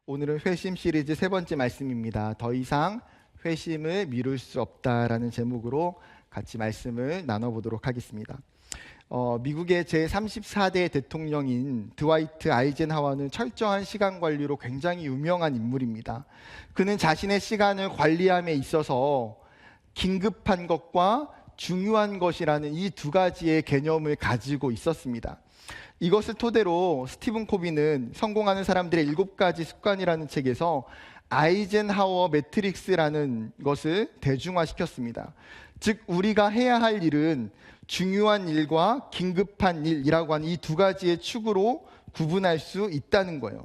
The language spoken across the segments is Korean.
오늘은 회심 시리즈 세 번째 말씀입니다. 더 이상 회심을 미룰 수 없다라는 제목으로 같이 말씀을 나눠보도록 하겠습니다. 미국의 제34대 대통령인 드와이트 아이젠하워는 철저한 시간 관리로 굉장히 유명한 인물입니다. 그는 자신의 시간을 관리함에 있어서 긴급한 것과 중요한 것이라는 이 두 가지의 개념을 가지고 있었습니다. 이것을 토대로 스티븐 코비는 성공하는 사람들의 7가지 습관이라는 책에서 아이젠하워 매트릭스라는 것을 대중화시켰습니다. 즉 우리가 해야 할 일은 중요한 일과 긴급한 일이라고 하는 이 두 가지의 축으로 구분할 수 있다는 거예요.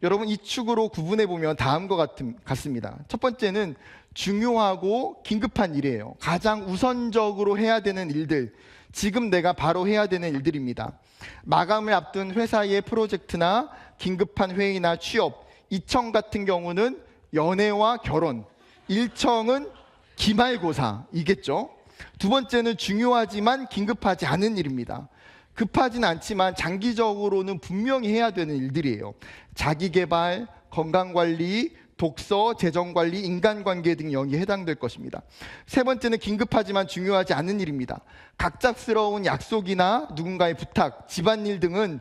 여러분, 이 축으로 구분해 보면 다음과 같습니다. 첫 번째는 중요하고 긴급한 일이에요. 가장 우선적으로 해야 되는 일들, 지금 내가 바로 해야 되는 일들입니다. 마감을 앞둔 회사의 프로젝트나 긴급한 회의나 취업, 이청 같은 경우는 연애와 결혼, 일청은 기말고사이겠죠. 두 번째는 중요하지만 긴급하지 않은 일입니다. 급하진 않지만 장기적으로는 분명히 해야 되는 일들이에요. 자기개발, 건강관리, 독서, 재정관리, 인간관계 등 여기에 해당될 것입니다. 세 번째는 긴급하지만 중요하지 않은 일입니다. 갑작스러운 약속이나 누군가의 부탁, 집안일 등은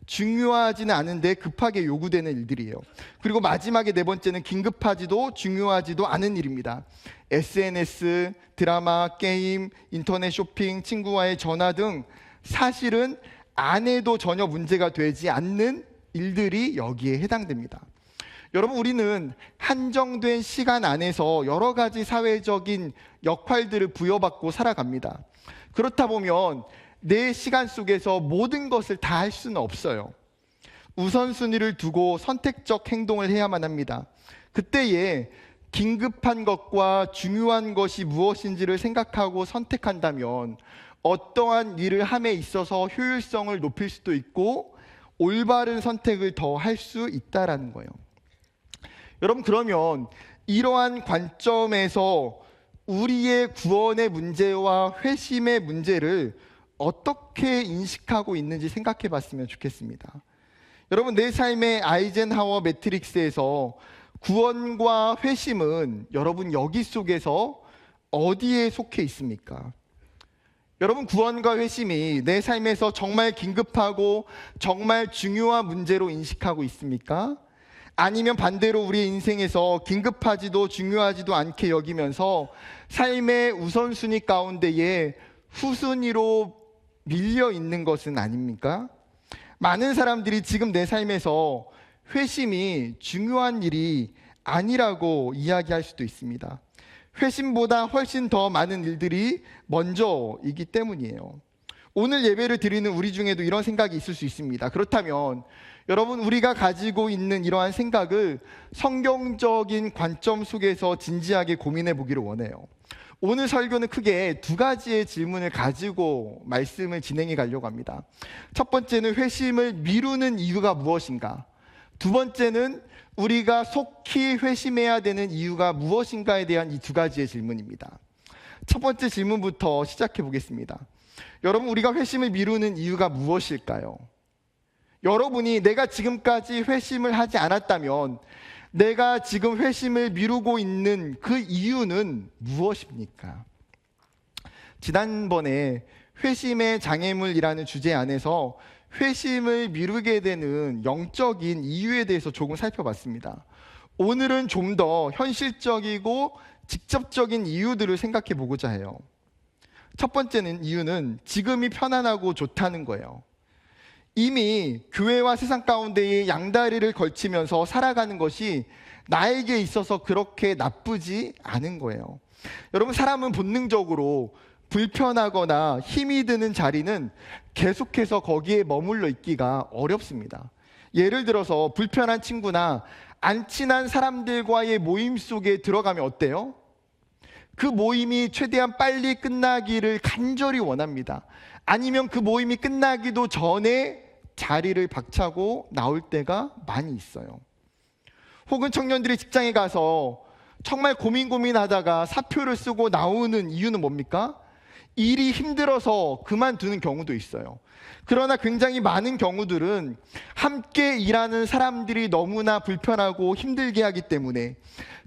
중요하지는 않은데 급하게 요구되는 일들이에요. 그리고 마지막에 네 번째는 긴급하지도 중요하지도 않은 일입니다. SNS, 드라마, 게임, 인터넷 쇼핑, 친구와의 전화 등 사실은 안 해도 전혀 문제가 되지 않는 일들이 여기에 해당됩니다. 여러분, 우리는 한정된 시간 안에서 여러 가지 사회적인 역할들을 부여받고 살아갑니다. 그렇다 보면 내 시간 속에서 모든 것을 다 할 수는 없어요. 우선순위를 두고 선택적 행동을 해야만 합니다. 그때에 긴급한 것과 중요한 것이 무엇인지를 생각하고 선택한다면 어떠한 일을 함에 있어서 효율성을 높일 수도 있고 올바른 선택을 더 할 수 있다라는 거예요. 여러분, 그러면 이러한 관점에서 우리의 구원의 문제와 회심의 문제를 어떻게 인식하고 있는지 생각해 봤으면 좋겠습니다. 여러분, 내 삶의 아이젠하워 매트릭스에서 구원과 회심은 여러분 여기 속에서 어디에 속해 있습니까? 여러분, 구원과 회심이 내 삶에서 정말 긴급하고 정말 중요한 문제로 인식하고 있습니까? 아니면 반대로 우리의 인생에서 긴급하지도 중요하지도 않게 여기면서 삶의 우선순위 가운데에 후순위로 밀려 있는 것은 아닙니까? 많은 사람들이 지금 내 삶에서 회심이 중요한 일이 아니라고 이야기할 수도 있습니다. 회심보다 훨씬 더 많은 일들이 먼저이기 때문이에요. 오늘 예배를 드리는 우리 중에도 이런 생각이 있을 수 있습니다. 그렇다면 여러분, 우리가 가지고 있는 이러한 생각을 성경적인 관점 속에서 진지하게 고민해 보기를 원해요. 오늘 설교는 크게 두 가지의 질문을 가지고 말씀을 진행해 가려고 합니다. 첫 번째는 회심을 미루는 이유가 무엇인가? 두 번째는 우리가 속히 회심해야 되는 이유가 무엇인가에 대한 이 두 가지의 질문입니다. 첫 번째 질문부터 시작해 보겠습니다. 여러분, 우리가 회심을 미루는 이유가 무엇일까요? 여러분이 내가 지금까지 회심을 하지 않았다면 내가 지금 회심을 미루고 있는 그 이유는 무엇입니까? 지난번에 회심의 장애물이라는 주제 안에서 회심을 미루게 되는 영적인 이유에 대해서 조금 살펴봤습니다. 오늘은 좀 더 현실적이고 직접적인 이유들을 생각해 보고자 해요. 첫 번째는 이유는 지금이 편안하고 좋다는 거예요. 이미 교회와 세상 가운데에 양다리를 걸치면서 살아가는 것이 나에게 있어서 그렇게 나쁘지 않은 거예요. 여러분, 사람은 본능적으로 불편하거나 힘이 드는 자리는 계속해서 거기에 머물러 있기가 어렵습니다. 예를 들어서 불편한 친구나 안 친한 사람들과의 모임 속에 들어가면 어때요? 그 모임이 최대한 빨리 끝나기를 간절히 원합니다. 아니면 그 모임이 끝나기도 전에 자리를 박차고 나올 때가 많이 있어요. 혹은 청년들이 직장에 가서 정말 고민하다가 사표를 쓰고 나오는 이유는 뭡니까? 일이 힘들어서 그만두는 경우도 있어요. 그러나 굉장히 많은 경우들은 함께 일하는 사람들이 너무나 불편하고 힘들게 하기 때문에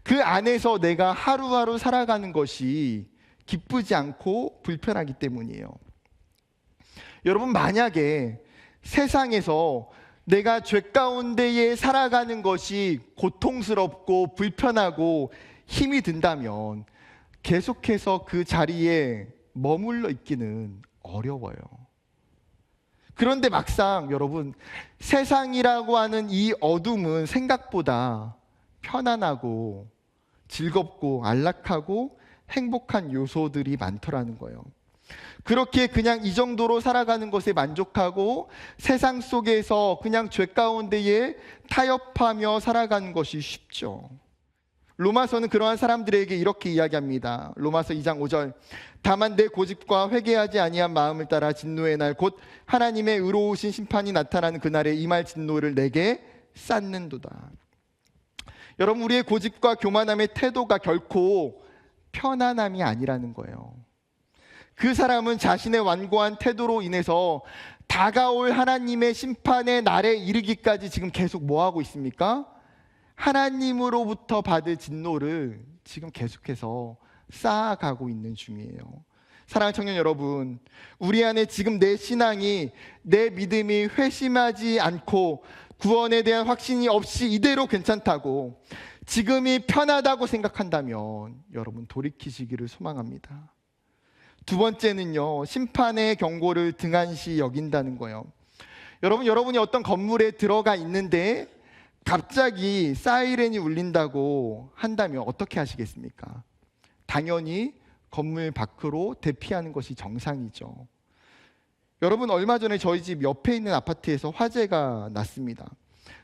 그 안에서 내가 하루하루 살아가는 것이 기쁘지 않고 불편하기 때문이에요. 여러분, 만약에 세상에서 내가 죄 가운데에 살아가는 것이 고통스럽고 불편하고 힘이 든다면 계속해서 그 자리에 머물러 있기는 어려워요. 그런데 막상 여러분, 세상이라고 하는 이 어둠은 생각보다 편안하고 즐겁고 안락하고 행복한 요소들이 많더라는 거예요. 그렇게 그냥 이 정도로 살아가는 것에 만족하고 세상 속에서 그냥 죄 가운데에 타협하며 살아가는 것이 쉽죠. 로마서는 그러한 사람들에게 이렇게 이야기합니다. 로마서 2장 5절. 다만 내 고집과 회개하지 아니한 마음을 따라 진노의 날 곧 하나님의 의로우신 심판이 나타나는 그날에 임할 진노를 내게 쌓는도다. 여러분, 우리의 고집과 교만함의 태도가 결코 편안함이 아니라는 거예요. 그 사람은 자신의 완고한 태도로 인해서 다가올 하나님의 심판의 날에 이르기까지 지금 계속 뭐 하고 있습니까? 하나님으로부터 받을 진노를 지금 계속해서 쌓아가고 있는 중이에요. 사랑하는 청년 여러분, 우리 안에 지금 내 신앙이, 내 믿음이 회심하지 않고 구원에 대한 확신이 없이 이대로 괜찮다고, 지금이 편하다고 생각한다면 여러분 돌이키시기를 소망합니다. 두 번째는요, 심판의 경고를 등한시 여긴다는 거예요. 여러분, 여러분이 어떤 건물에 들어가 있는데 갑자기 사이렌이 울린다고 한다면 어떻게 하시겠습니까? 당연히 건물 밖으로 대피하는 것이 정상이죠. 여러분, 얼마 전에 저희 집 옆에 있는 아파트에서 화재가 났습니다.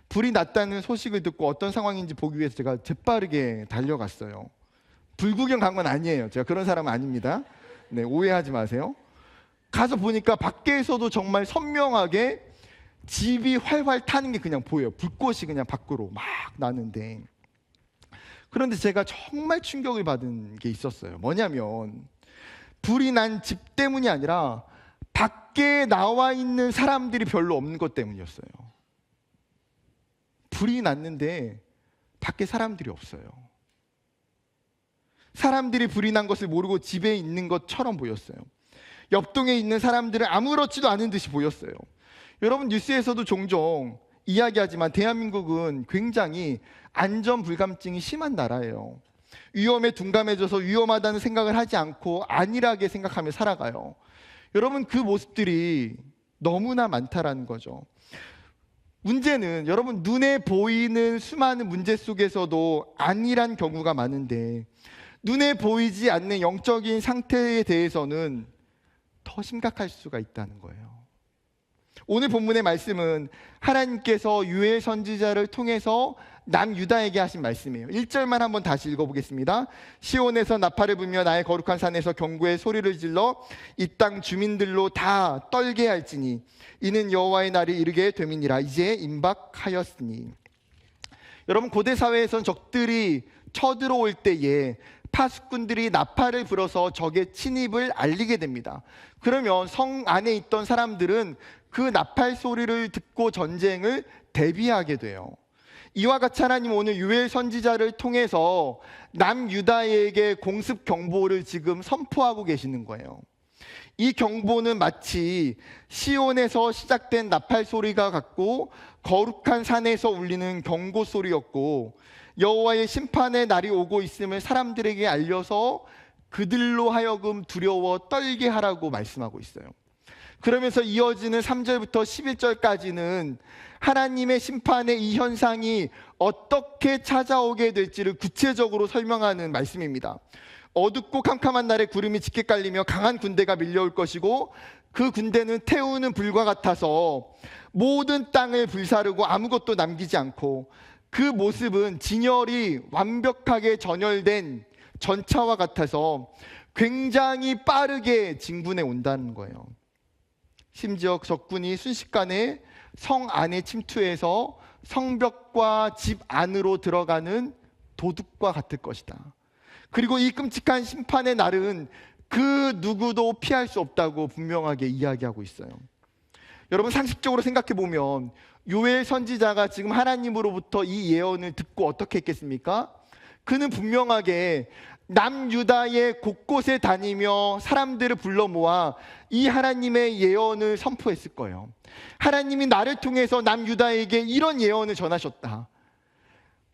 불이 났다는 소식을 듣고 어떤 상황인지 보기 위해서 제가 재빠르게 달려갔어요. 불 구경 간 건 아니에요. 제가 그런 사람은 아닙니다. 네, 오해하지 마세요. 가서 보니까 밖에서도 정말 선명하게 집이 활활 타는 게 그냥 보여요. 불꽃이 그냥 밖으로 막 나는데, 그런데 제가 정말 충격을 받은 게 있었어요. 뭐냐면 불이 난 집 때문이 아니라 밖에 나와 있는 사람들이 별로 없는 것 때문이었어요. 불이 났는데 밖에 사람들이 없어요. 사람들이 불이 난 것을 모르고 집에 있는 것처럼 보였어요. 옆동에 있는 사람들은 아무렇지도 않은 듯이 보였어요. 여러분, 뉴스에서도 종종 이야기하지만 대한민국은 굉장히 안전 불감증이 심한 나라예요. 위험에 둔감해져서 위험하다는 생각을 하지 않고 안일하게 생각하며 살아가요. 여러분, 그 모습들이 너무나 많다라는 거죠. 문제는 여러분, 눈에 보이는 수많은 문제 속에서도 안일한 경우가 많은데 눈에 보이지 않는 영적인 상태에 대해서는 더 심각할 수가 있다는 거예요. 오늘 본문의 말씀은 하나님께서 유엘 선지자를 통해서 남유다에게 하신 말씀이에요. 1절만 한번 다시 읽어보겠습니다. 시온에서 나팔을 불며 나의 거룩한 산에서 경고의 소리를 질러 이 땅 주민들로 다 떨게 할지니 이는 여호와의 날이 이르게 됨이니라. 이제 임박하였으니. 여러분, 고대 사회에선 적들이 쳐들어올 때에 파수꾼들이 나팔을 불어서 적의 침입을 알리게 됩니다. 그러면 성 안에 있던 사람들은 그 나팔 소리를 듣고 전쟁을 대비하게 돼요. 이와 같이 하나님 오늘 유엘 선지자를 통해서 남유다에게 공습 경보를 지금 선포하고 계시는 거예요. 이 경보는 마치 시온에서 시작된 나팔 소리가 같고 거룩한 산에서 울리는 경고 소리였고, 여호와의 심판의 날이 오고 있음을 사람들에게 알려서 그들로 하여금 두려워 떨게 하라고 말씀하고 있어요. 그러면서 이어지는 3절부터 11절까지는 하나님의 심판의 이 현상이 어떻게 찾아오게 될지를 구체적으로 설명하는 말씀입니다. 어둡고 캄캄한 날에 구름이 짙게 깔리며 강한 군대가 밀려올 것이고 그 군대는 태우는 불과 같아서 모든 땅을 불사르고 아무것도 남기지 않고 그 모습은 진열이 완벽하게 전열된 전차와 같아서 굉장히 빠르게 진군해 온다는 거예요. 심지어 적군이 순식간에 성 안에 침투해서 성벽과 집 안으로 들어가는 도둑과 같을 것이다. 그리고 이 끔찍한 심판의 날은 그 누구도 피할 수 없다고 분명하게 이야기하고 있어요. 여러분, 상식적으로 생각해 보면 요엘 선지자가 지금 하나님으로부터 이 예언을 듣고 어떻게 했겠습니까? 그는 분명하게 남유다의 곳곳에 다니며 사람들을 불러 모아 이 하나님의 예언을 선포했을 거예요. 하나님이 나를 통해서 남유다에게 이런 예언을 전하셨다.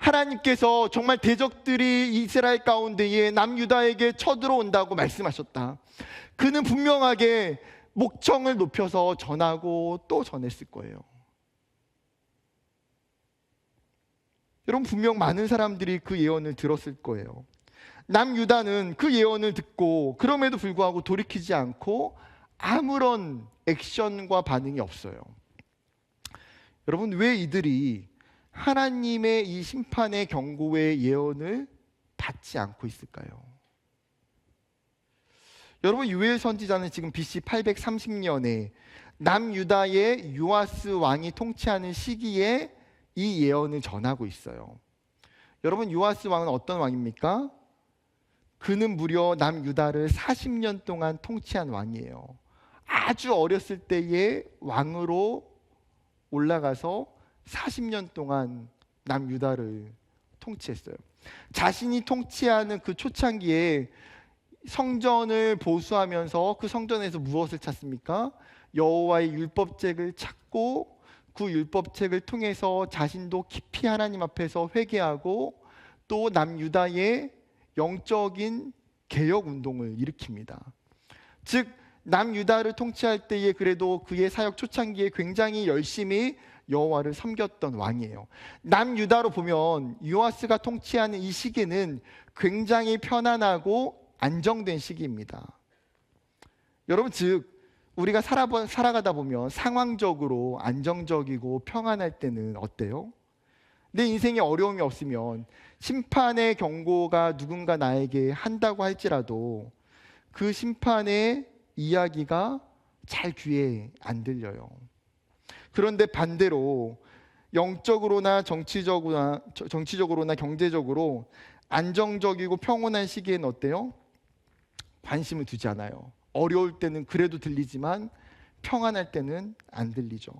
하나님께서 정말 대적들이 이스라엘 가운데에 남유다에게 쳐들어온다고 말씀하셨다. 그는 분명하게 목청을 높여서 전하고 또 전했을 거예요. 여러분, 분명 많은 사람들이 그 예언을 들었을 거예요. 남유다는 그 예언을 듣고 그럼에도 불구하고 돌이키지 않고 아무런 액션과 반응이 없어요. 여러분, 왜 이들이 하나님의 이 심판의 경고의 예언을 받지 않고 있을까요? 여러분, 요엘 선지자는 지금 BC 830년에 남유다의 요아스 왕이 통치하는 시기에 이 예언을 전하고 있어요. 여러분, 요아스 왕은 어떤 왕입니까? 그는 무려 남유다를 40년 동안 통치한 왕이에요. 아주 어렸을 때에 왕으로 올라가서 40년 동안 남유다를 통치했어요. 자신이 통치하는 그 초창기에 성전을 보수하면서 그 성전에서 무엇을 찾습니까? 여호와의 율법책을 찾고 그 율법책을 통해서 자신도 깊이 하나님 앞에서 회개하고 또 남유다의 영적인 개혁 운동을 일으킵니다. 즉 남유다를 통치할 때에 그래도 그의 사역 초창기에 굉장히 열심히 여호와를 섬겼던 왕이에요. 남유다로 보면 요아스가 통치하는 이 시기는 굉장히 편안하고 안정된 시기입니다. 여러분, 즉 우리가 살아가다 보면 상황적으로 안정적이고 평안할 때는 어때요? 내 인생에 어려움이 없으면 심판의 경고가 누군가 나에게 한다고 할지라도 그 심판의 이야기가 잘 귀에 안 들려요. 그런데 반대로 영적으로나 정치적으로나 경제적으로 안정적이고 평온한 시기에는 어때요? 관심을 두지 않아요. 어려울 때는 그래도 들리지만 평안할 때는 안 들리죠.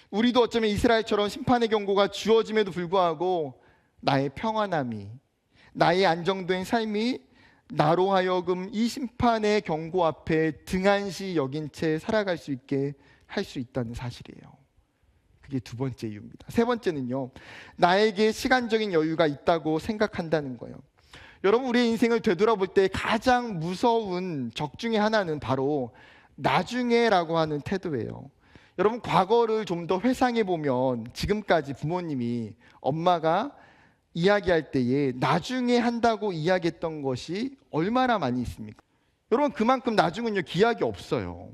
우리도 어쩌면 이스라엘처럼 심판의 경고가 주어짐에도 불구하고 나의 평안함이, 나의 안정된 삶이 나로 하여금 이 심판의 경고 앞에 등한시 여긴 채 살아갈 수 있게 할 수 있다는 사실이에요. 그게 두 번째 이유입니다. 세 번째는요, 나에게 시간적인 여유가 있다고 생각한다는 거예요. 여러분, 우리의 인생을 되돌아볼 때 가장 무서운 적 중에 하나는 바로 나중에라고 하는 태도예요. 여러분, 과거를 좀 더 회상해 보면 지금까지 부모님이, 엄마가 이야기할 때에 나중에 한다고 이야기했던 것이 얼마나 많이 있습니까? 여러분, 그만큼 나중은요 기약이 없어요.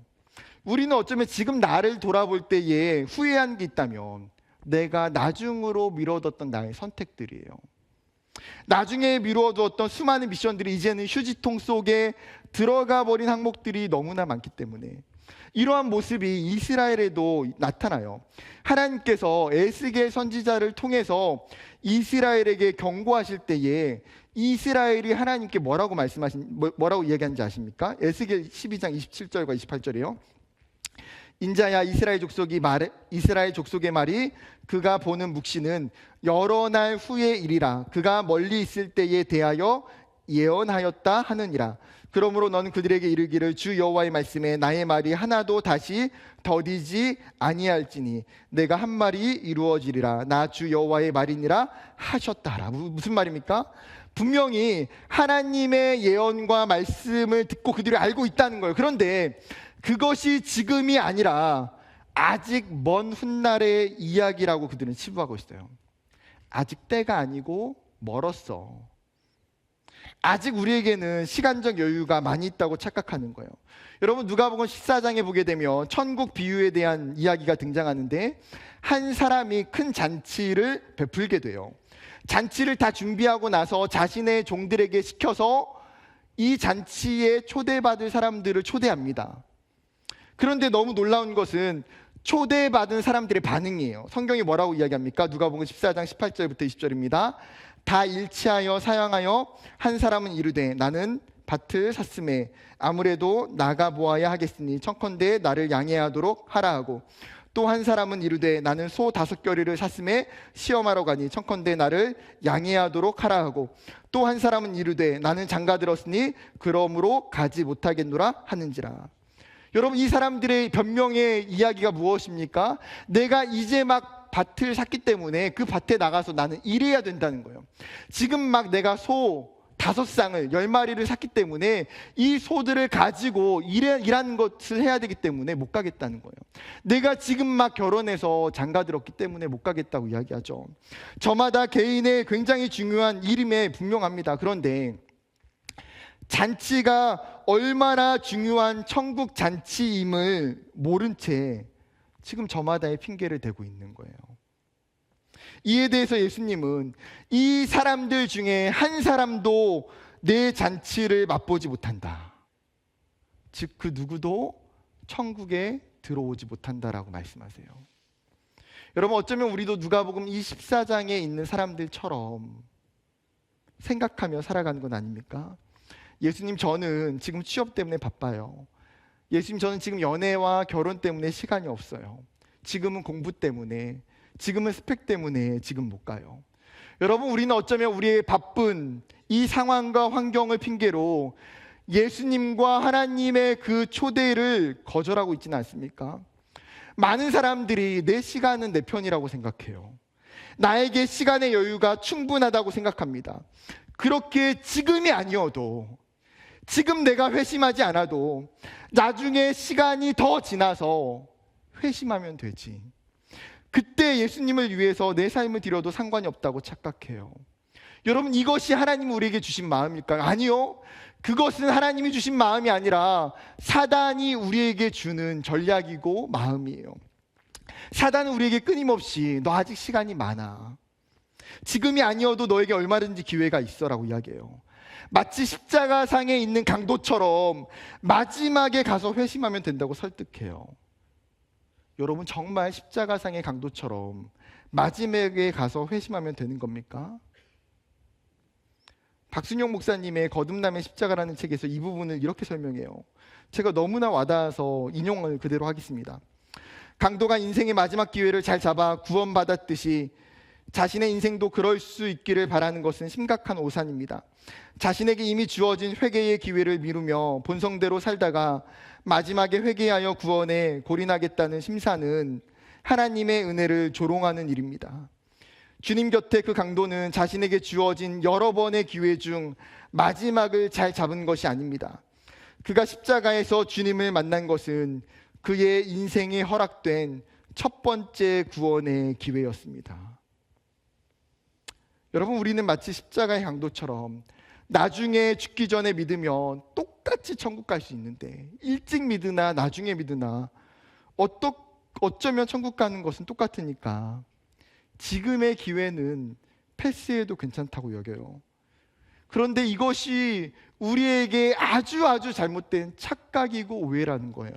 우리는 어쩌면 지금 나를 돌아볼 때에 후회한 게 있다면 내가 나중으로 미뤄뒀던 나의 선택들이에요. 나중에 미루어두었던 수많은 미션들이 이제는 휴지통 속에 들어가 버린 항목들이 너무나 많기 때문에 이러한 모습이 이스라엘에도 나타나요. 하나님께서 에스겔 선지자를 통해서 이스라엘에게 경고하실 때에 이스라엘이 하나님께 뭐라고 이야기하는지 아십니까? 에스겔 12장 27절과 28절이에요. 인자야, 이스라엘 족속의 말이 그가 보는 묵시는 여러 날 후의 일이라. 그가 멀리 있을 때에 대하여 예언하였다 하느니라. 그러므로 너는 그들에게 이르기를 주 여호와의 말씀에 나의 말이 하나도 다시 더디지 아니할지니 내가 한 말이 이루어지리라. 나 주 여호와의 말이니라 하셨다라. 무슨 말입니까? 분명히 하나님의 예언과 말씀을 듣고 그들이 알고 있다는 거예요. 그런데 그것이 지금이 아니라 아직 먼 훗날의 이야기라고 그들은 치부하고 있어요. 아직 때가 아니고 멀었어. 아직 우리에게는 시간적 여유가 많이 있다고 착각하는 거예요. 여러분, 누가복음 14장에 보게 되면 천국 비유에 대한 이야기가 등장하는데 한 사람이 큰 잔치를 베풀게 돼요. 잔치를 다 준비하고 나서 자신의 종들에게 시켜서 이 잔치에 초대받을 사람들을 초대합니다. 그런데 너무 놀라운 것은 초대받은 사람들의 반응이에요. 성경이 뭐라고 이야기합니까? 누가복음 14장 18절부터 20절입니다. 다 일치하여 사양하여 한 사람은 이르되 나는 밭을 샀음에 아무래도 나가 보아야 하겠으니 청컨대 나를 양해하도록 하라 하고, 또 한 사람은 이르되 나는 소 5겨리를 샀음에 시험하러 가니 청컨대 나를 양해하도록 하라 하고, 또 한 사람은 이르되 나는 장가 들었으니 그러므로 가지 못하겠노라 하는지라. 여러분, 이 사람들의 변명의 이야기가 무엇입니까? 내가 이제 막 밭을 샀기 때문에 그 밭에 나가서 나는 일해야 된다는 거예요. 지금 막 내가 소 5쌍을 10마리를 샀기 때문에 이 소들을 가지고 일하는 것을 해야 되기 때문에 못 가겠다는 거예요. 내가 지금 막 결혼해서 장가 들었기 때문에 못 가겠다고 이야기하죠. 저마다 개인의 굉장히 중요한 일임에 분명합니다. 그런데 잔치가 얼마나 중요한 천국 잔치임을 모른 채 지금 저마다의 핑계를 대고 있는 거예요. 이에 대해서 예수님은 이 사람들 중에 한 사람도 내 잔치를 맛보지 못한다. 즉 그 누구도 천국에 들어오지 못한다라고 말씀하세요. 여러분, 어쩌면 우리도 누가복음 24장에 있는 사람들처럼 생각하며 살아가는 건 아닙니까? 예수님, 저는 지금 취업 때문에 바빠요. 예수님, 저는 지금 연애와 결혼 때문에 시간이 없어요. 지금은 공부 때문에, 지금은 스펙 때문에 지금 못 가요. 여러분, 우리는 어쩌면 우리의 바쁜 이 상황과 환경을 핑계로 예수님과 하나님의 그 초대를 거절하고 있지는 않습니까? 많은 사람들이 내 시간은 내 편이라고 생각해요. 나에게 시간의 여유가 충분하다고 생각합니다. 그렇게 지금이 아니어도, 지금 내가 회심하지 않아도 나중에 시간이 더 지나서 회심하면 되지. 그때 예수님을 위해서 내 삶을 드려도 상관이 없다고 착각해요. 여러분, 이것이 하나님이 우리에게 주신 마음일까요? 아니요. 그것은 하나님이 주신 마음이 아니라 사단이 우리에게 주는 전략이고 마음이에요. 사단은 우리에게 끊임없이 너 아직 시간이 많아, 지금이 아니어도 너에게 얼마든지 기회가 있어라고 이야기해요. 마치 십자가상에 있는 강도처럼 마지막에 가서 회심하면 된다고 설득해요. 여러분, 정말 십자가상의 강도처럼 마지막에 가서 회심하면 되는 겁니까? 박순영 목사님의 거듭남의 십자가라는 책에서 이 부분을 이렇게 설명해요. 제가 너무나 와닿아서 인용을 그대로 하겠습니다. 강도가 인생의 마지막 기회를 잘 잡아 구원받았듯이 자신의 인생도 그럴 수 있기를 바라는 것은 심각한 오산입니다. 자신에게 이미 주어진 회개의 기회를 미루며 본성대로 살다가 마지막에 회개하여 구원에 골인하겠다는 심사는 하나님의 은혜를 조롱하는 일입니다. 주님 곁에 그 강도는 자신에게 주어진 여러 번의 기회 중 마지막을 잘 잡은 것이 아닙니다. 그가 십자가에서 주님을 만난 것은 그의 인생에 허락된 첫 번째 구원의 기회였습니다. 여러분, 우리는 마치 십자가의 강도처럼 나중에 죽기 전에 믿으면 똑같이 천국 갈 수 있는데, 일찍 믿으나 나중에 믿으나 어쩌면 천국 가는 것은 똑같으니까 지금의 기회는 패스해도 괜찮다고 여겨요. 그런데 이것이 우리에게 아주 잘못된 착각이고 오해라는 거예요.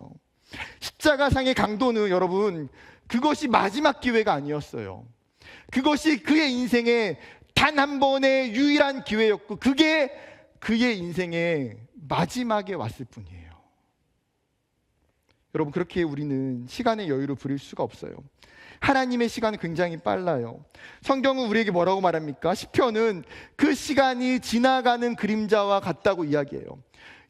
십자가상의 강도는 여러분, 그것이 마지막 기회가 아니었어요. 그것이 그의 인생의 단 한 번의 유일한 기회였고, 그게 그의 인생의 마지막에 왔을 뿐이에요. 여러분, 그렇게 우리는 시간의 여유를 부릴 수가 없어요. 하나님의 시간은 굉장히 빨라요. 성경은 우리에게 뭐라고 말합니까? 시편은 그 시간이 지나가는 그림자와 같다고 이야기해요.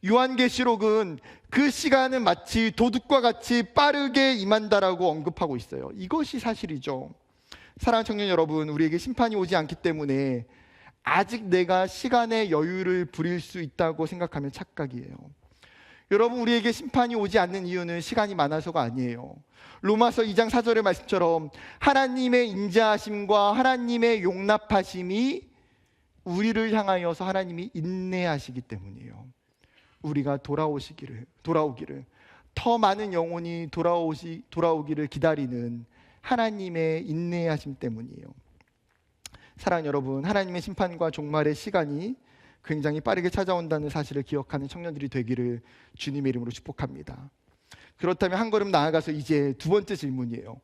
요한계시록은 그 시간은 마치 도둑과 같이 빠르게 임한다라고 언급하고 있어요. 이것이 사실이죠. 사랑하는 청년 여러분, 우리에게 심판이 오지 않기 때문에 아직 내가 시간의 여유를 부릴 수 있다고 생각하면 착각이에요. 여러분, 우리에게 심판이 오지 않는 이유는 시간이 많아서가 아니에요. 로마서 2장 4절의 말씀처럼 하나님의 인자하심과 하나님의 용납하심이 우리를 향하여서 하나님이 인내하시기 때문이에요. 우리가 돌아오기를, 더 많은 영혼이 돌아오기를 기다리는 하나님의 인내하심 때문이에요. 사랑하는 여러분, 하나님의 심판과 종말의 시간이 굉장히 빠르게 찾아온다는 사실을 기억하는 청년들이 되기를 주님의 이름으로 축복합니다. 그렇다면 한 걸음 나아가서 이제 두 번째 질문이에요.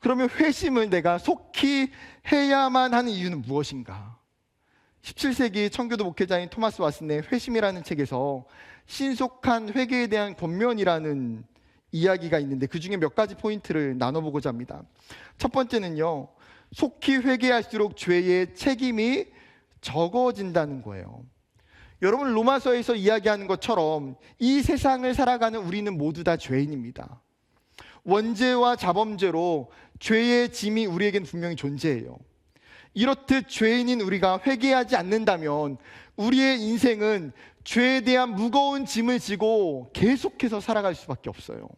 그러면 회심을 내가 속히 해야만 하는 이유는 무엇인가? 17세기 청교도 목회자인 토마스 왓슨의 회심이라는 책에서 신속한 회개에 대한 권면이라는 이야기가 있는데 그 중에 몇 가지 포인트를 나눠보고자 합니다. 첫 번째는요, 속히 회개할수록 죄의 책임이 적어진다는 거예요. 여러분, 로마서에서 이야기하는 것처럼 이 세상을 살아가는 우리는 모두 다 죄인입니다. 원죄와 자범죄로 죄의 짐이 우리에겐 분명히 존재해요. 이렇듯 죄인인 우리가 회개하지 않는다면 우리의 인생은 죄에 대한 무거운 짐을 지고 계속해서 살아갈 수밖에 없어요.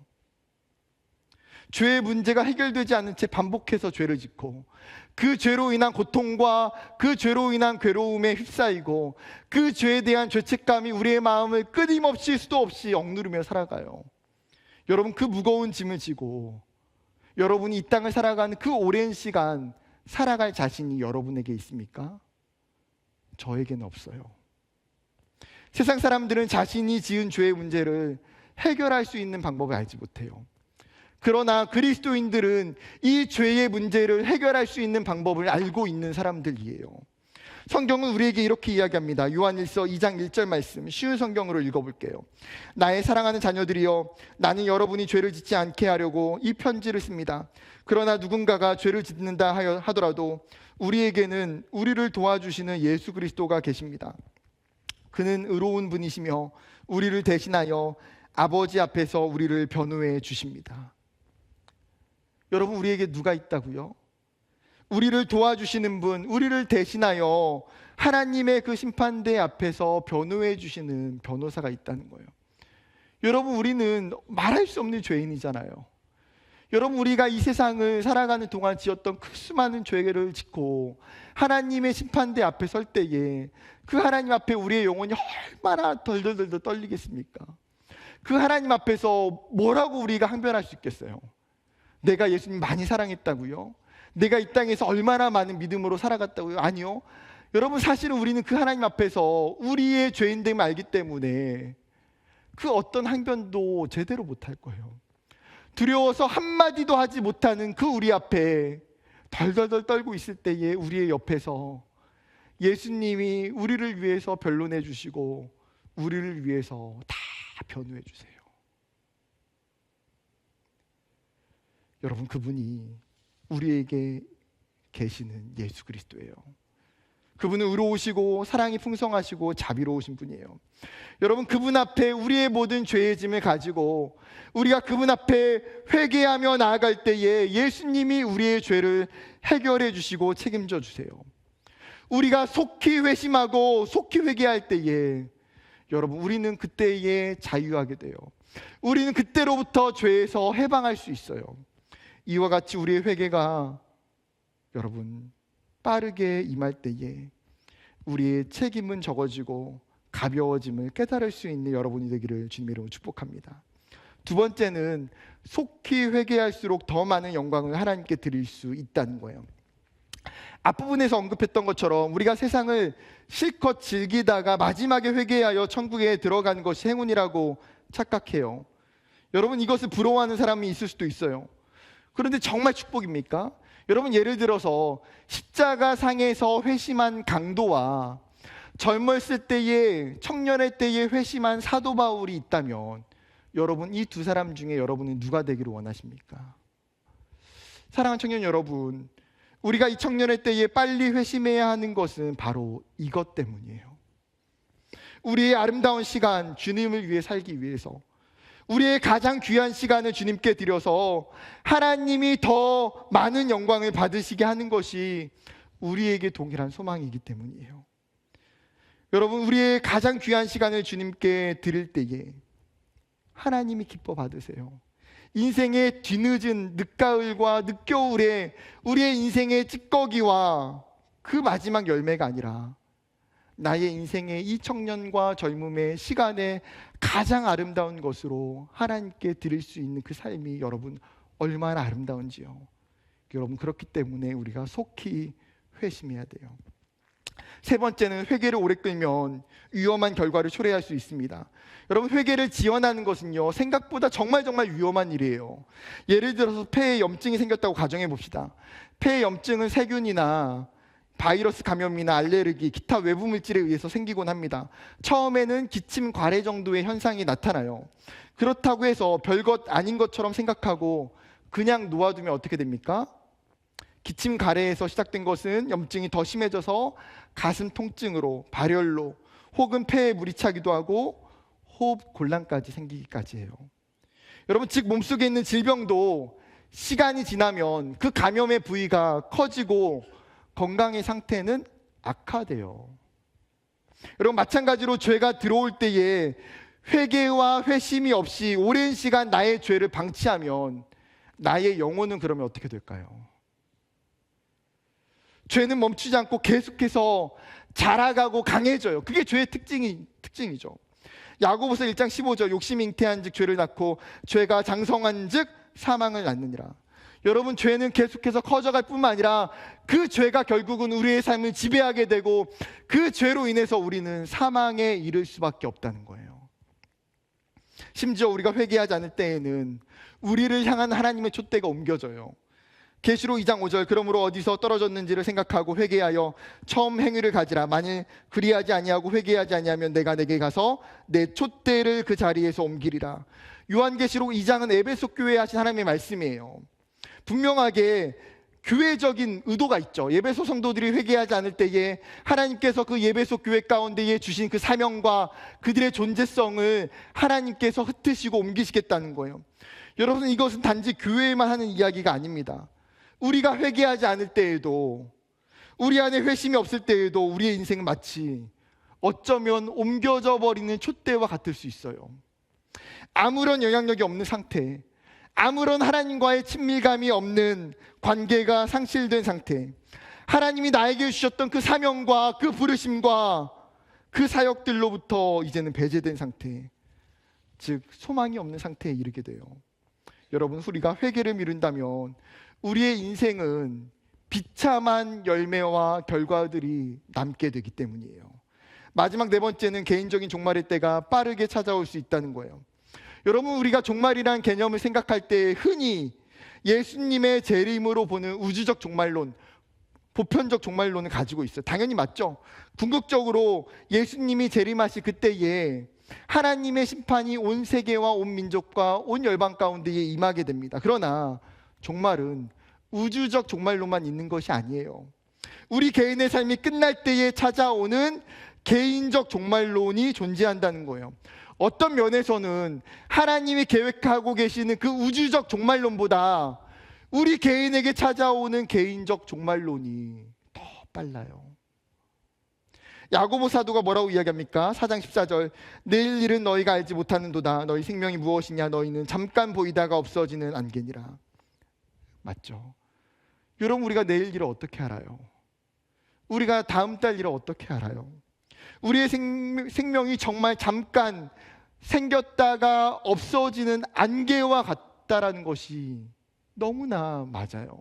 죄의 문제가 해결되지 않은 채 반복해서 죄를 짓고 그 죄로 인한 고통과 그 죄로 인한 괴로움에 휩싸이고 그 죄에 대한 죄책감이 우리의 마음을 끊임없이 수도 없이 억누르며 살아가요. 여러분, 그 무거운 짐을 지고 여러분이 이 땅을 살아가는 그 오랜 시간 살아갈 자신이 여러분에게 있습니까? 저에게는 없어요. 세상 사람들은 자신이 지은 죄의 문제를 해결할 수 있는 방법을 알지 못해요. 그러나 그리스도인들은 이 죄의 문제를 해결할 수 있는 방법을 알고 있는 사람들이에요. 성경은 우리에게 이렇게 이야기합니다. 요한일서 2장 1절 말씀, 쉬운 성경으로 읽어볼게요. 나의 사랑하는 자녀들이여, 나는 여러분이 죄를 짓지 않게 하려고 이 편지를 씁니다. 그러나 누군가가 죄를 짓는다 하더라도 우리에게는 우리를 도와주시는 예수 그리스도가 계십니다. 그는 의로운 분이시며 우리를 대신하여 아버지 앞에서 우리를 변호해 주십니다. 여러분, 우리에게 누가 있다고요? 우리를 도와주시는 분, 우리를 대신하여 하나님의 그 심판대 앞에서 변호해 주시는 변호사가 있다는 거예요. 여러분, 우리는 말할 수 없는 죄인이잖아요. 여러분, 우리가 이 세상을 살아가는 동안 지었던 그 수많은 죄를 짓고 하나님의 심판대 앞에 설 때에 그 하나님 앞에 우리의 영혼이 얼마나 덜덜덜 떨리겠습니까? 그 하나님 앞에서 뭐라고 우리가 항변할 수 있겠어요? 내가 예수님 많이 사랑했다고요? 내가 이 땅에서 얼마나 많은 믿음으로 살아갔다고요? 아니요. 여러분, 사실은 우리는 그 하나님 앞에서 우리의 죄인됨을 알기 때문에 그 어떤 항변도 제대로 못할 거예요. 두려워서 한마디도 하지 못하는 그 우리 앞에 덜덜덜 떨고 있을 때에 우리의 옆에서 예수님이 우리를 위해서 변론해 주시고 우리를 위해서 다 변호해 주세요. 여러분, 그분이 우리에게 계시는 예수 그리스도예요. 그분은 의로우시고 사랑이 풍성하시고 자비로우신 분이에요. 여러분, 그분 앞에 우리의 모든 죄의 짐을 가지고 우리가 그분 앞에 회개하며 나아갈 때에 예수님이 우리의 죄를 해결해 주시고 책임져 주세요. 우리가 속히 회심하고 속히 회개할 때에 여러분, 우리는 그때에 자유하게 돼요. 우리는 그때로부터 죄에서 해방할 수 있어요. 이와 같이 우리의 회개가 여러분 빠르게 임할 때에 우리의 책임은 적어지고 가벼워짐을 깨달을 수 있는 여러분이 되기를 주님의 이름으로 축복합니다. 두 번째는 속히 회개할수록 더 많은 영광을 하나님께 드릴 수 있다는 거예요. 앞부분에서 언급했던 것처럼 우리가 세상을 실컷 즐기다가 마지막에 회개하여 천국에 들어가는 것이 행운이라고 착각해요. 여러분, 이것을 부러워하는 사람이 있을 수도 있어요. 그런데 정말 축복입니까? 여러분, 예를 들어서 십자가 상에서 회심한 강도와 젊었을 때에 청년의 때에 회심한 사도 바울이 있다면 여러분, 이 두 사람 중에 여러분은 누가 되기를 원하십니까? 사랑하는 청년 여러분, 우리가 이 청년의 때에 빨리 회심해야 하는 것은 바로 이것 때문이에요. 우리의 아름다운 시간, 주님을 위해 살기 위해서 우리의 가장 귀한 시간을 주님께 드려서 하나님이 더 많은 영광을 받으시게 하는 것이 우리에게 동일한 소망이기 때문이에요. 여러분, 우리의 가장 귀한 시간을 주님께 드릴 때에 하나님이 기뻐 받으세요. 인생의 뒤늦은 늦가을과 늦겨울에 우리의 인생의 찌꺼기와 그 마지막 열매가 아니라 나의 인생의 이 청년과 젊음의 시간에 가장 아름다운 것으로 하나님께 드릴 수 있는 그 삶이 여러분 얼마나 아름다운지요. 여러분, 그렇기 때문에 우리가 속히 회심해야 돼요. 세 번째는 회개를 오래 끌면 위험한 결과를 초래할 수 있습니다. 여러분, 회개를 지연하는 것은요, 생각보다 정말 위험한 일이에요. 예를 들어서 폐에 염증이 생겼다고 가정해 봅시다. 폐에 염증은 세균이나 바이러스 감염이나 알레르기, 기타 외부 물질에 의해서 생기곤 합니다. 처음에는 기침, 과래 정도의 현상이 나타나요. 그렇다고 해서 별것 아닌 것처럼 생각하고 그냥 놓아두면 어떻게 됩니까? 기침, 가래에서 시작된 것은 염증이 더 심해져서 가슴 통증으로, 발열로, 혹은 폐에 물이 차기도 하고 호흡 곤란까지 생기기까지 해요. 여러분, 즉 몸속에 있는 질병도 시간이 지나면 그 감염의 부위가 커지고 건강의 상태는 악화돼요. 여러분, 마찬가지로 죄가 들어올 때에 회개와 회심이 없이 오랜 시간 나의 죄를 방치하면 나의 영혼은 그러면 어떻게 될까요? 죄는 멈추지 않고 계속해서 자라가고 강해져요. 그게 죄의 특징이죠. 야고보서 1장 15절, 욕심이 잉태한 즉 죄를 낳고 죄가 장성한 즉 사망을 낳느니라. 여러분, 죄는 계속해서 커져갈 뿐만 아니라 그 죄가 결국은 우리의 삶을 지배하게 되고 그 죄로 인해서 우리는 사망에 이를 수밖에 없다는 거예요. 심지어 우리가 회개하지 않을 때에는 우리를 향한 하나님의 촛대가 옮겨져요. 계시록 2장 5절, 그러므로 어디서 떨어졌는지를 생각하고 회개하여 처음 행위를 가지라. 만일 그리하지 아니하고 회개하지 아니하면 내가 내게 가서 내 촛대를 그 자리에서 옮기리라. 요한계시록 2장은 에베소 교회에 하신 하나님의 말씀이에요. 분명하게 교회적인 의도가 있죠. 예배소 성도들이 회개하지 않을 때에 하나님께서 그 예배소 교회 가운데에 주신 그 사명과 그들의 존재성을 하나님께서 흩으시고 옮기시겠다는 거예요. 여러분, 이것은 단지 교회에만 하는 이야기가 아닙니다. 우리가 회개하지 않을 때에도, 우리 안에 회심이 없을 때에도 우리의 인생은 마치 어쩌면 옮겨져 버리는 촛대와 같을 수 있어요. 아무런 영향력이 없는 상태, 아무런 하나님과의 친밀감이 없는 관계가 상실된 상태, 하나님이 나에게 주셨던 그 사명과 그 부르심과 그 사역들로부터 이제는 배제된 상태, 즉 소망이 없는 상태에 이르게 돼요. 여러분, 우리가 회개를 미룬다면 우리의 인생은 비참한 열매와 결과들이 남게 되기 때문이에요. 마지막 네 번째는 개인적인 종말의 때가 빠르게 찾아올 수 있다는 거예요. 여러분, 우리가 종말이라는 개념을 생각할 때 흔히 예수님의 재림으로 보는 우주적 종말론, 보편적 종말론을 가지고 있어요. 당연히 맞죠. 궁극적으로 예수님이 재림하실 그때에 하나님의 심판이 온 세계와 온 민족과 온 열방 가운데에 임하게 됩니다. 그러나 종말은 우주적 종말로만 있는 것이 아니에요. 우리 개인의 삶이 끝날 때에 찾아오는 개인적 종말론이 존재한다는 거예요. 어떤 면에서는 하나님이 계획하고 계시는 그 우주적 종말론보다 우리 개인에게 찾아오는 개인적 종말론이 더 빨라요. 야고보 사도가 뭐라고 이야기합니까? 4장 14절, 내일 일은 너희가 알지 못하는도다. 너희 생명이 무엇이냐? 너희는 잠깐 보이다가 없어지는 안개니라. 맞죠? 여러분, 우리가 내일 일을 어떻게 알아요? 우리가 다음 달 일을 어떻게 알아요? 우리의 생명이 정말 잠깐 생겼다가 없어지는 안개와 같다라는 것이 너무나 맞아요.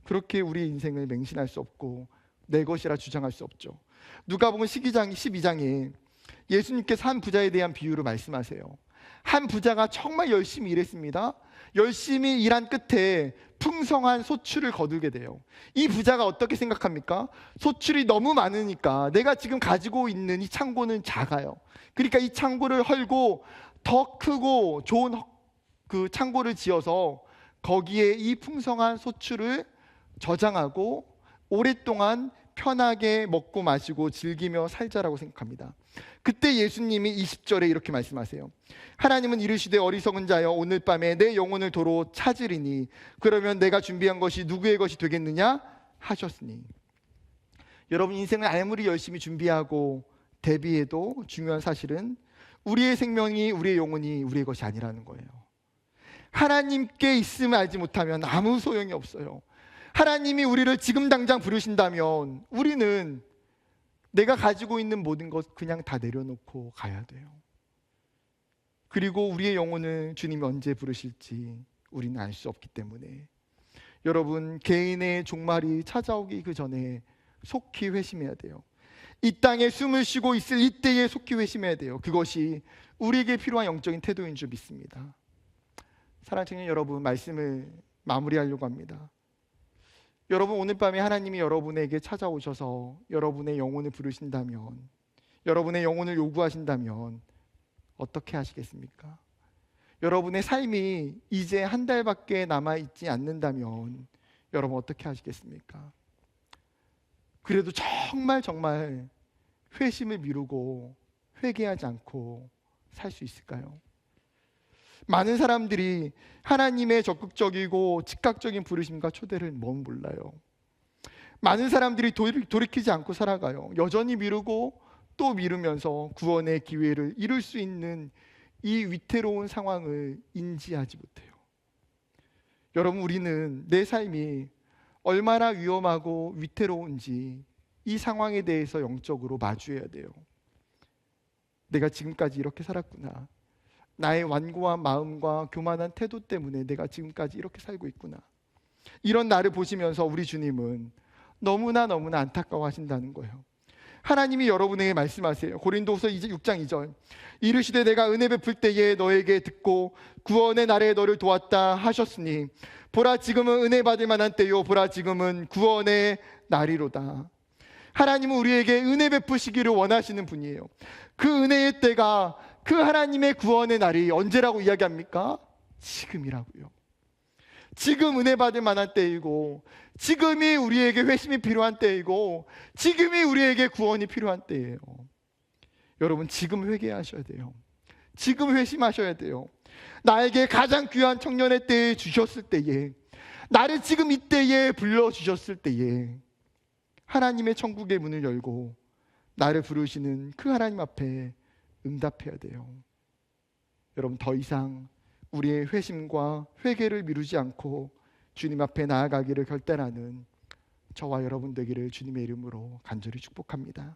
그렇게 우리의 인생을 맹신할 수 없고 내 것이라 주장할 수 없죠. 누가복음 12장에 예수님께서 한 부자에 대한 비유를 말씀하세요. 한 부자가 정말 열심히 일했습니다. 열심히 일한 끝에 풍성한 소출을 거두게 돼요. 이 부자가 어떻게 생각합니까? 소출이 너무 많으니까 내가 지금 가지고 있는 이 창고는 작아요. 그러니까 이 창고를 헐고 더 크고 좋은 그 창고를 지어서 거기에 이 풍성한 소출을 저장하고 오랫동안 편하게 먹고 마시고 즐기며 살자라고 생각합니다. 그때 예수님이 20절에 이렇게 말씀하세요. 하나님은 이르시되 어리석은 자여 오늘 밤에 내 영혼을 도로 찾으리니 그러면 내가 준비한 것이 누구의 것이 되겠느냐 하셨으니. 여러분, 인생을 아무리 열심히 준비하고 대비해도 중요한 사실은 우리의 생명이, 우리의 영혼이 우리의 것이 아니라는 거예요. 하나님께 있음을 알지 못하면 아무 소용이 없어요. 하나님이 우리를 지금 당장 부르신다면 우리는 내가 가지고 있는 모든 것 그냥 다 내려놓고 가야 돼요. 그리고 우리의 영혼을 주님이 언제 부르실지 우리는 알 수 없기 때문에 여러분, 개인의 종말이 찾아오기 그 전에 속히 회심해야 돼요. 이 땅에 숨을 쉬고 있을 이때에 속히 회심해야 돼요. 그것이 우리에게 필요한 영적인 태도인 줄 믿습니다. 사랑하는 청년 여러분, 말씀을 마무리하려고 합니다. 여러분, 오늘 밤에 하나님이 여러분에게 찾아오셔서 여러분의 영혼을 부르신다면, 여러분의 영혼을 요구하신다면 어떻게 하시겠습니까? 여러분의 삶이 이제 한 달밖에 남아있지 않는다면 여러분 어떻게 하시겠습니까? 그래도 정말 회심을 미루고 회개하지 않고 살 수 있을까요? 많은 사람들이 하나님의 적극적이고 즉각적인 부르심과 초대를 너무 몰라요. 많은 사람들이 돌이키지 않고 살아가요. 여전히 미루고 또 미루면서 구원의 기회를 잃을 수 있는 이 위태로운 상황을 인지하지 못해요. 여러분, 우리는 내 삶이 얼마나 위험하고 위태로운지 이 상황에 대해서 영적으로 마주해야 돼요. 내가 지금까지 이렇게 살았구나. 나의 완고한 마음과 교만한 태도 때문에 내가 지금까지 이렇게 살고 있구나. 이런 나를 보시면서 우리 주님은 너무나 안타까워하신다는 거예요. 하나님이 여러분에게 말씀하세요. 고린도후서 6장 2절. 이르시되 내가 은혜 베풀 때에 너에게 듣고 구원의 날에 너를 도왔다 하셨으니 보라 지금은 은혜 받을 만한 때요 보라 지금은 구원의 날이로다. 하나님은 우리에게 은혜 베푸시기를 원하시는 분이에요. 그 은혜의 때가, 그 하나님의 구원의 날이 언제라고 이야기합니까? 지금이라고요. 지금 은혜 받을 만한 때이고, 지금이 우리에게 회심이 필요한 때이고, 지금이 우리에게 구원이 필요한 때예요. 여러분, 지금 회개하셔야 돼요. 지금 회심하셔야 돼요. 나에게 가장 귀한 청년의 때에 주셨을 때에, 나를 지금 이때에 불러주셨을 때에 하나님의 천국의 문을 열고 나를 부르시는 그 하나님 앞에 응답해야 돼요. 여러분, 더 이상 우리의 회심과 회개를 미루지 않고 주님 앞에 나아가기를 결단하는 저와 여러분 되기를 주님의 이름으로 간절히 축복합니다.